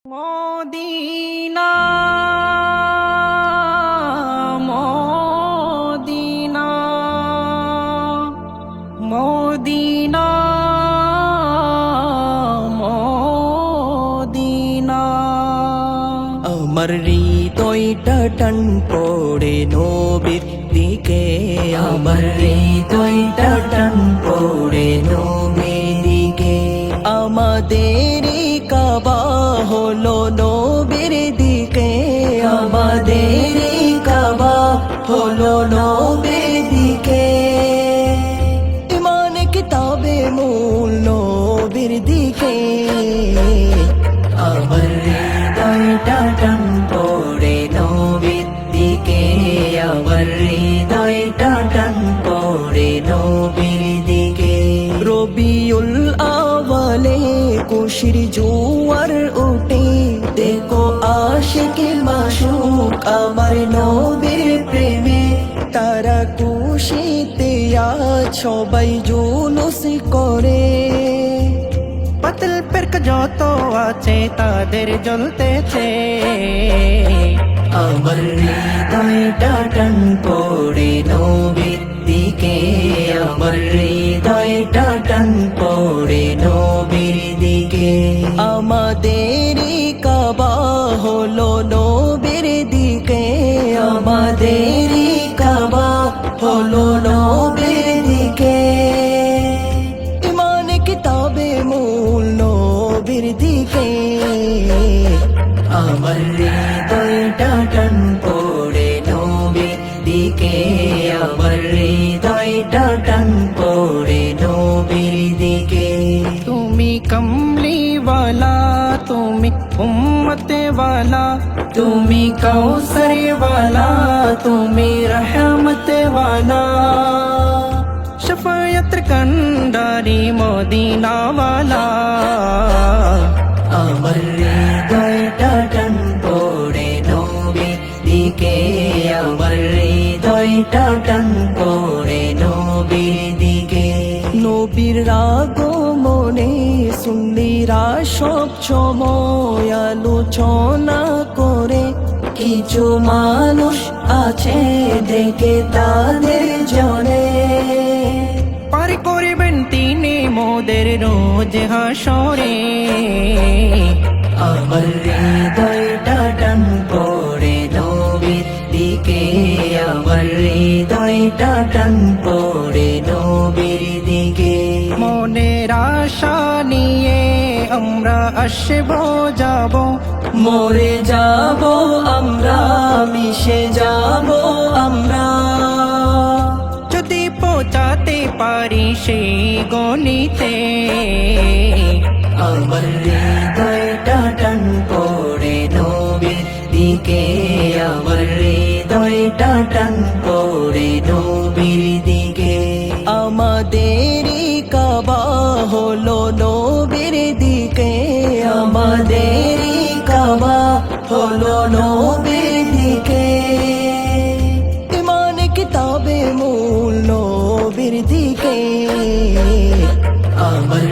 Medina Medina Medina Medina আমার হৃদয়টা টান পড়ে নবীর দিকে আমার হৃদয়টা টান পড়ে নবীর দিকে আমাদের কাবা হলো নবীর দিকে আমাদের কাবা হলো নবীর দিকে ইমান কিতাবে মূল নবীর দিকে আমার হৃদয়টা টান পড়ে নবীর দিকে আমার হৃদয়টা টান পড়ে নবীর দিকে রবিউল আওয়ালে খুশির জোয়ার উঠে দেখো আশিকে মাশুক আমার নবীর প্রেমে তারা খুশিতে আজ সবাই জুলুস করে পাতল পেরক যত আছে তাদের জ্বলতেছে আমার হৃদয়টা টান পড়ে নবীর দিকে আমার হৃদয়টা টান পড়ে নবীর দিকে আমাদের কাবা হলো নবীর দিকে আমাদের কাবা হলো নবীর দিকে ইমান কিতাবে মূল নবীর দিকে আমার হৃদয়টা টান পড়ে নবীর দিকে আমার হৃদয়টা টান পড়ে নবীর দিকে তুমি কমলিওয়ালা তুমি উম্মতে वाला তুমি কৌসর वाला তুমি रहमत वाला शफायत कंडारी मदीना वाला আমার হৃদয়টা টান পড়ে নবীর দিকে আমার হৃদয়টা টান পড়ে নবীর দিকে নবীর আগমনে সুন্নিরা সব সময় আলোচনা করে কিছু মানুষ আছে দেখে তাদের জনে পার করিবেন তিনি মোদের রোজ হাসরে আমার হৃদয়টা টান পড়ে নবীর দিকে আমার হৃদয়টা টান পড়ে নবীর দিকে মনের আশা নিয়ে আমরা আসবো যাব মরে যাব আমরা মিশে যাব আমরা যদি পৌঁছাতে পারি সেই গণিতে আমার হৃদয়টা টান পড়ে নবীর দিকে আমার হৃদয়টা টান পড়ে নবীর দিকে আমাদের কাবা হলো নবীর দিকে আমাদের কাবা হলো নবীর দিকে ইমান কিতাবে মূল নবীর দিকে আমার